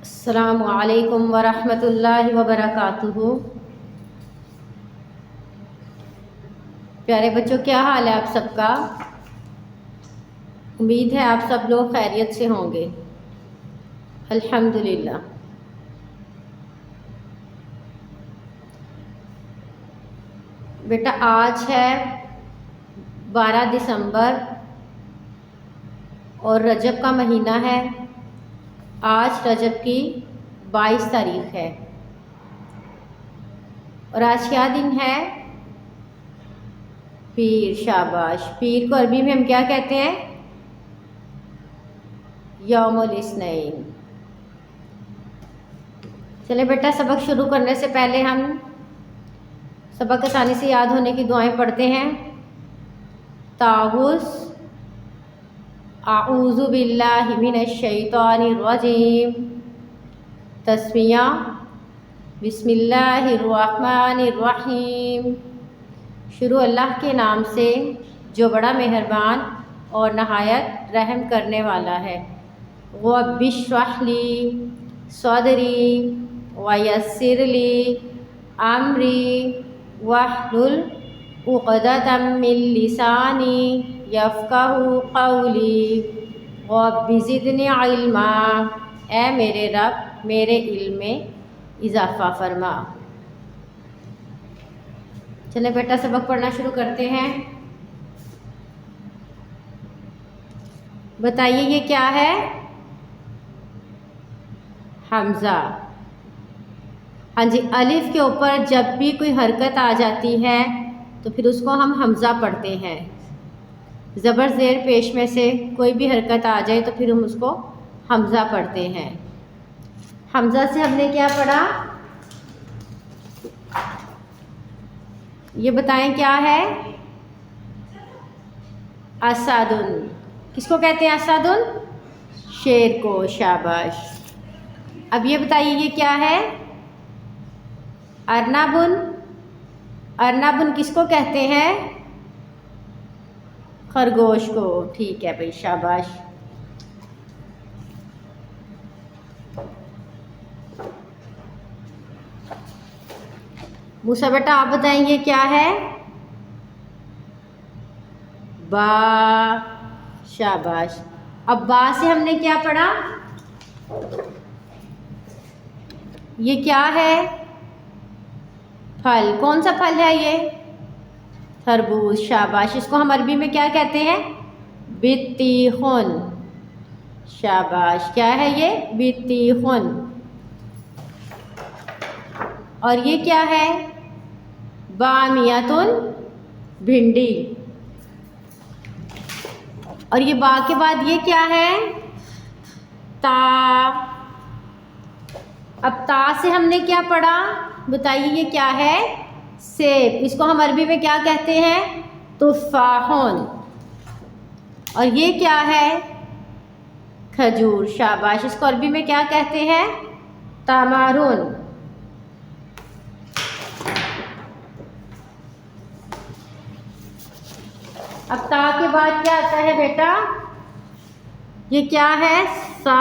अस्सलामु अलैकुम वरहमतुल्लाहि वबरकातुहू। प्यारे बच्चों, क्या हाल है आप सबका? उम्मीद है आप सब लोग खैरियत से होंगे। अल्हम्दुलिल्लाह। बेटा, आज है 12 दिसंबर और रजब का महीना है। आज रजब की 22 तारीख है और आज क्या दिन है? पीर। शाबाश। पीर को अरबी में हम क्या कहते हैं? यौमुल इस्नैन। चले बेटा, सबक शुरू करने से पहले हम सबक आसानी से याद होने की दुआएं पढ़ते हैं। तावुज़, आऊज़ु बिल्लाहि मिनश शैतानिर रजीम। तस्मिया, बिस्मिल्लाहिर रहमानिर रहीम। शुरू अल्लाह के नाम से जो बड़ा मेहरबान और नहायत रहम करने वाला है। रब्बिश्रह ली सदरी वयस्सिरली अमरी वहलुल उक़दतम मिन लिसानी यफ़क़हू क़ौली रब्बि ज़िदनी इल्मा। ए मेरे रब, मेरे इल्म में इजाफ़ा फरमा। चले बेटा, सबक पढ़ना शुरू करते हैं। बताइए ये क्या है? हमज़ा। हाँ जी, अलिफ के ऊपर जब भी कोई हरकत आ जाती है तो फिर उसको हम हमज़ा पढ़ते हैं। ज़बर ज़ेर पेश में से कोई भी हरकत आ जाए तो फिर हम उसको हमज़ा पढ़ते हैं। हमज़ा से हमने क्या पढ़ा? ये बताएं क्या है? असादुन। किसको कहते हैं असादुन? शेर को। शाबाश। अब ये बताइए ये क्या है? अरनाबुन। अरनाबुन किसको कहते हैं? खरगोश को। ठीक है भाई, शाबाश। मूसा बेटा, आप बताएंगे क्या है? बा। शाबाश। अब बा से हमने क्या पढ़ा? ये क्या है? फल। कौन सा फल है ये? तरबूज। शाबाश। इसको हम अरबी में क्या कहते हैं? बित्तीखुन। शाबाश। क्या है ये? बित्तीखुन। और ये क्या है? बामियातुन। भिंडी। और ये बा के बाद ये क्या है? ता। अब ता से हमने क्या पढ़ा? बताइए ये क्या है? सेब। इसको हम अरबी में क्या कहते हैं? तुफ़ाहुन। और ये क्या है? खजूर। शाबाश। इसको अरबी में क्या कहते हैं? तमारुन। अब ता के बाद क्या आता है बेटा? ये क्या है? सा।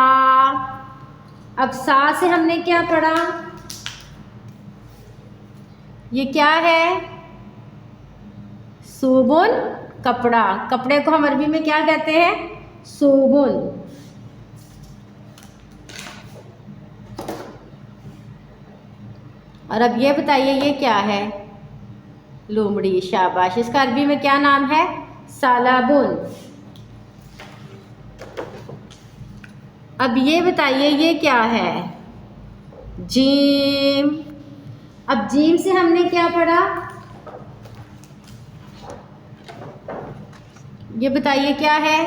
अब सा से हमने क्या पढ़ा? ये क्या है? सूबुन। कपड़ा। कपड़े को हम अरबी में क्या कहते हैं? सूबुन। और अब ये बताइए ये क्या है? लोमड़ी। शाबाश। इसका अरबी में क्या नाम है? सालाबुन। अब ये बताइए ये क्या है? जीम। अब जीम से हमने क्या पढ़ा? ये बताइए क्या है?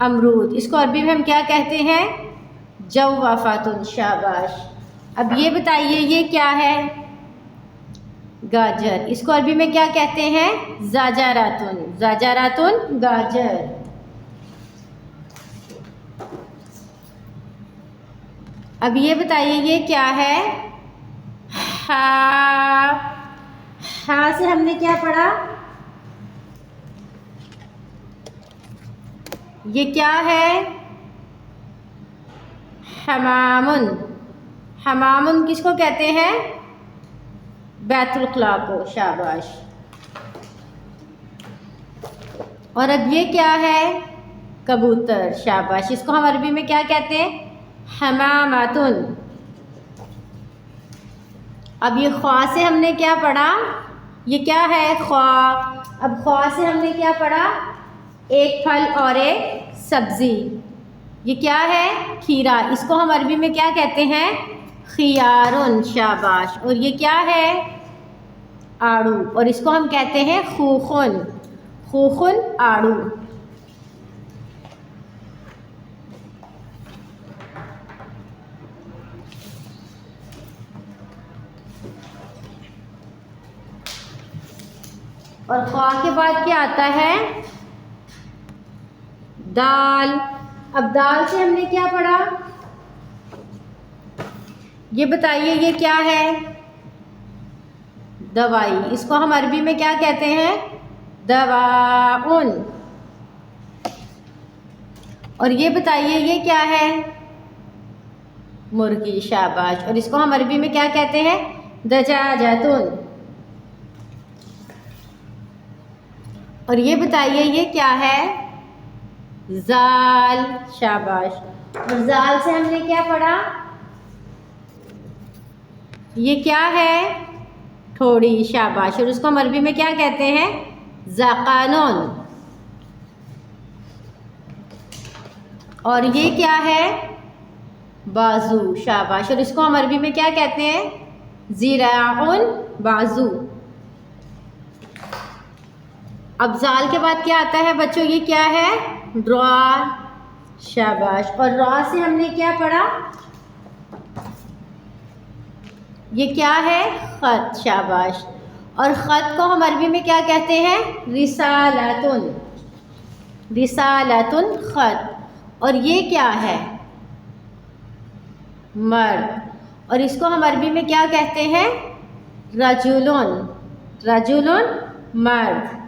अमरूद। इसको अरबी में हम क्या कहते हैं? जव्वाफातुन। शाबाश। अब ये बताइए ये क्या है? गाजर। इसको अरबी में क्या कहते हैं? ज़ाजरातुन। ज़ाजरातुन, गाजर। अब ये बताइए ये क्या है? हा। हा से हमने क्या पढ़ा? ये क्या है? हमामुन, हमामुन किसको कहते हैं? बैतुल खला को। शाबाश। और अब ये क्या है? कबूतर। शाबाश। इसको हम अरबी में क्या कहते हैं? हमामातुन। अब ये ख्वा से हमने क्या पढ़ा? ये क्या है? ख्वा। अब ख्वा से हमने क्या पढ़ा? एक फल और एक सब्ज़ी। ये क्या है? खीरा। इसको हम अरबी में क्या कहते हैं? खियारुन। शाबाश। और ये क्या है? आड़ू। और इसको हम कहते हैं खूखुन। खूखुन, आड़ू। और ख्वा के बाद क्या आता है? दाल। अब दाल से हमने क्या पढ़ा? ये बताइए, ये क्या है? दवाई। इसको हम अरबी में क्या कहते हैं? दवाउन। और ये बताइए, ये क्या है? मुर्गी। शाबाश। और इसको हम अरबी में क्या कहते हैं? दजाजतुन। और ये बताइए, ये क्या है? जाल। शाबाश। और जाल से हमने क्या पढ़ा? ये क्या है? ठोड़ी। शाबाश। और उसको हम अरबी में क्या कहते हैं? ज़ाक़ानुन। और ये क्या है? बाजू। शाबाश। और इसको हम अरबी में क्या कहते हैं? ज़िराउन, बाजू। अब जाल के बाद क्या आता है बच्चों? ये क्या है? रॉ। शाबाश। और रॉ से हमने क्या पढ़ा? ये क्या है? ख़त। शाबाश। और ख़त को हम अरबी में क्या कहते हैं? रिसालतुन। रिसालतुन, ख़त। और ये क्या है? मर्द। और इसको हम अरबी में क्या कहते हैं? रजुलुन। रजुलुन, मर्द।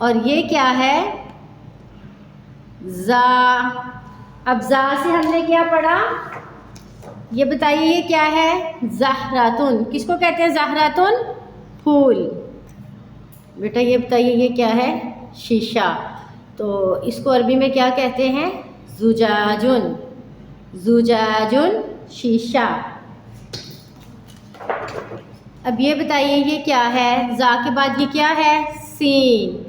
और ये क्या है? जा। अब जा से हमने क्या पढ़ा? ये बताइए, ये क्या है? ज़हरातुन। किसको कहते हैं? ज़हरातुन, फूल। बेटा ये बताइए, ये क्या है? शीशा। तो इसको अरबी में क्या कहते हैं? जुजाजुन। जुजाजुन, शीशा। अब ये बताइए, ये क्या है? जा के बाद ये क्या है? सीन।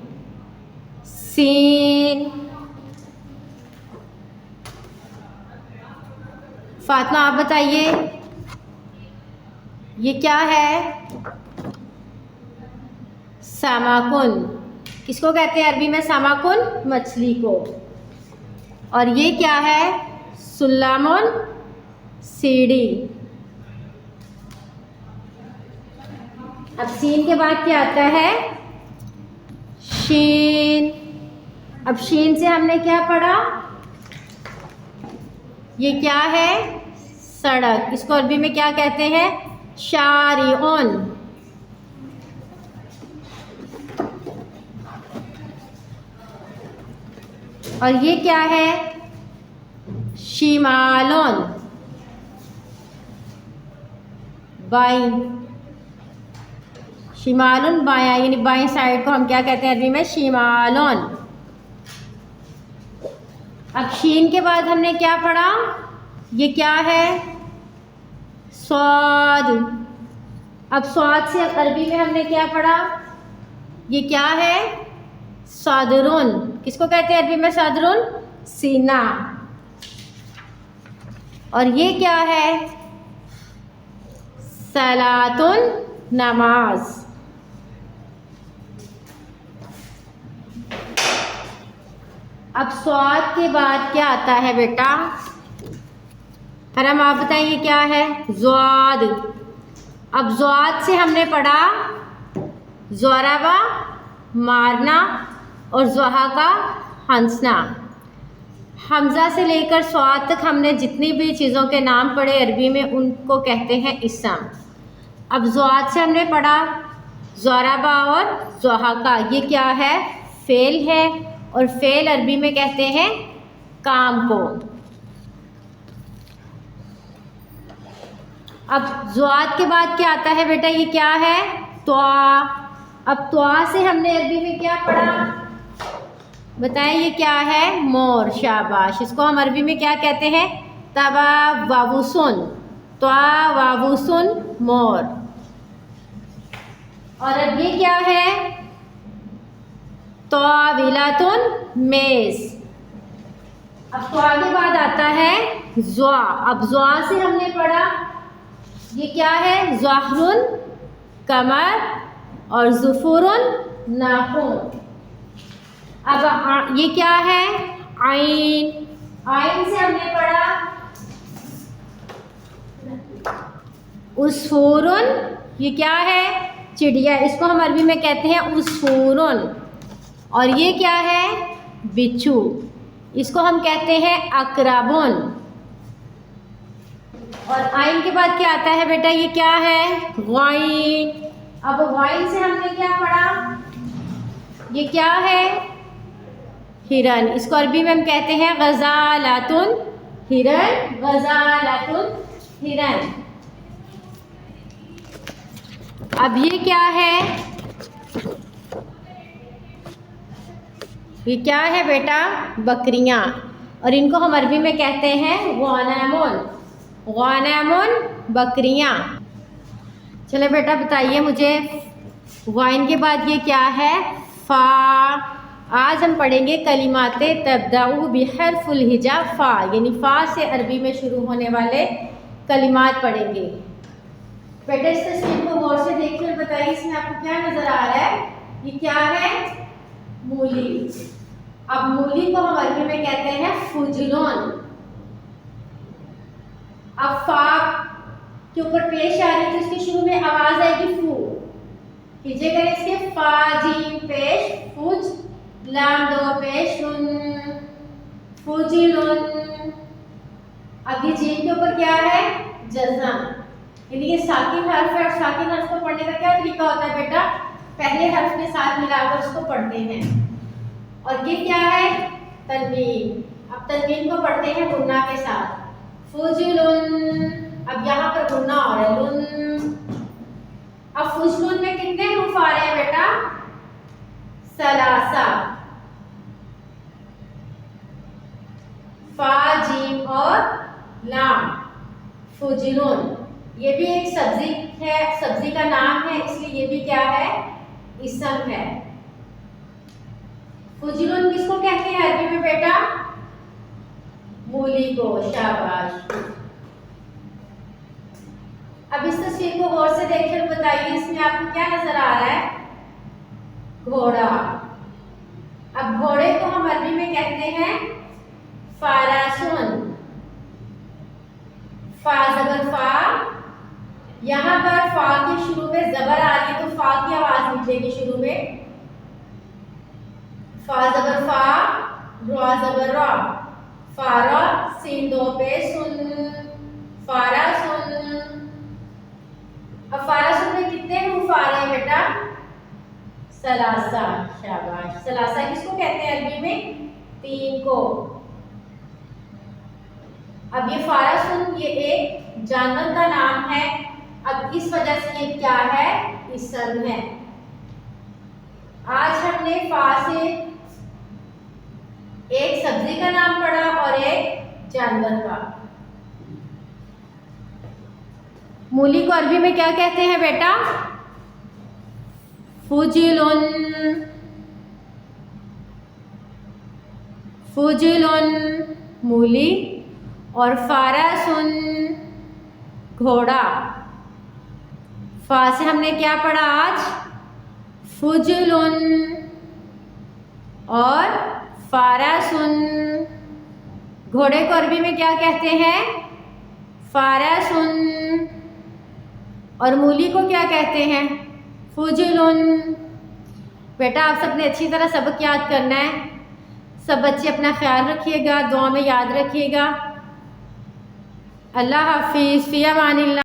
सीन। फातिमा आप बताइए, ये क्या है? सामाकुन। किसको कहते हैं अरबी में? सामाकुन, मछली को। और ये क्या है? सुल्लामुन, सीढ़ी। अब सीन के बाद क्या आता है? शीन। अब शीन से हमने क्या पढ़ा? ये क्या है? सड़क। इसको अरबी में क्या कहते हैं? शारिउन। और ये क्या है? शिमालोन, बाईं। शिमालोन, बायां, यानी बाईं साइड को हम क्या कहते हैं अरबी में? शिमालोन। अब शीन के बाद हमने क्या पढ़ा? ये क्या है? स्वाद। अब स्वाद से अरबी में हमने क्या पढ़ा? ये क्या है? सदरुन। किसको कहते हैं अरबी में? सदरुन, सीना। और ये क्या है? सलातुन, नमाज। अब स्वाद के बाद क्या आता है बेटा? हरम आप बताइए क्या है? ज़्वाद। अब ज़्वाद से हमने पढ़ा ज़ोराबा, मारना, और ज़हा का हंसना। हमज़ा से लेकर स्वाद तक हमने जितनी भी चीज़ों के नाम पढ़े अरबी में, उनको कहते हैं इसम। अब ज़्वाद से हमने पढ़ा ज़राबा और ज़हाका ये क्या है? फ़ेल है, और फ़ेल अरबी में कहते हैं काम को। अब ज़ुआद के बाद क्या आता है बेटा? ये क्या है? त्वा। अब त्वा से हमने अरबी में क्या पढ़ा? बताएं ये क्या है? मोर। शाबाश। इसको हम अरबी में क्या कहते हैं? तबा वावुसुन। त्वा वावुसुन मोर। और अब ये क्या है? ताविलातुन मेज़। अब त्वा के बाद आता है ज़्वा। अब ज़्वा से हमने पढ़ा ये क्या है? ज़हरुन कमर और ज़ुफुरुन नाखून। अब ये क्या है? आइन। आइन से हमने पढ़ा उसफूरुन। ये क्या है? चिड़िया। इसको हम अरबी में कहते हैं उसफूरुन। और ये क्या है? बिच्छू। इसको हम कहते हैं अकराबुन। और आइन के बाद क्या आता है बेटा? ये क्या है? वाइन। अब वाइन से हमने क्या पढ़ा? ये क्या है? हिरन। इसको अरबी में हम कहते हैं गज़ालातुन हिरन। गज़ालातुन हिरन। अब ये क्या है? ये क्या है बेटा? बकरियां। और इनको हम अरबी में कहते हैं ग़नामुन। ग़नामुन बकरियां। चले बेटा बताइए मुझे, वाइन के बाद ये क्या है? फ़ा। आज हम पढ़ेंगे कलिमाते तब्दाउ बिहर्फुल हिजा फ़ा, यानी फ़ा से अरबी में शुरू होने वाले कलिमात पढ़ेंगे। बेटा इस तस्वीर को गौर से देखिए और बताइए इसमें आपको क्या नजर आ रहा है? ये क्या है? मूली। अब मूली को हम अरबी में कहते हैं फुजलोन। अब फा के ऊपर पेश आ रही है तो इसके शुरू में आवाज आएगी फू। हिजे करें इसके फा जीम पेश फुज, लाम दो पेश लुन, फुजिलुन। अब ये जीम के ऊपर क्या है? जज़म। यानी ये साकिन हर्फ है, और साकिन हर्फ को पढ़ने का क्या तरीका होता है बेटा? पहले हर्फ के साथ मिलाकर उसको पढ़ते हैं। और ये क्या है? तनवीन। अब तनवीन को पढ़ते हैं गुन्ना के साथ। फुजुलुन। अब यहाँ पर गुन्ना हो रहा है लुन। अब फुजुलुन में कितने हरूफ आ रहे हैं बेटा? सलासा। फा जीम और लाम। फुजुलुन। ये भी एक सब्जी है, सब्जी का नाम है, इसलिए ये भी क्या है? इसम है। फुजुलुन किसको कहते हैं अरबी में बेटा? मूली को। शाबाश। अब इस तस्वीर को गौर से देखिए और बताइए इसमें आपको क्या नजर आ रहा है? घोड़ा। अब घोड़े को हम अरबी में कहते हैं फारासुन। फा जबर फा। यहाँ पर फा के शुरू में जबर आ रही है तो फा की आवाज निकलेगी शुरू में। फा जबर फा, रा जबर रा, फारा सीन दो पे सुन, फारा सुन। अब फारा सुन में कितने हरूफ आ रहे हैं बेटा? सलासा। शाबाश। सलासा किसको कहते हैं अरबी में? 3 को। अब ये फारा सुन ये एक जानवर का नाम है। अब इस वजह से ये क्या है? इसम है। आज हमने फा से एक सब्जी का नाम पढ़ा और एक जानवर का। मूली को अरबी में क्या कहते हैं बेटा? फुजिलुन। फुजिलुन मूली, और फारासुन घोड़ा। फा से हमने क्या पढ़ा आज? फुजुलुन और फारासुन। घोड़े को अरबी में क्या कहते हैं? फारासुन। और मूली को क्या कहते हैं? फुजुलुन। बेटा आप सबने अच्छी तरह सबक याद करना है। सब बच्चे अपना ख्याल रखिएगा, दुआ में याद रखिएगा। अल्लाह हाफिज़। फ़ी अमानिल्लाह।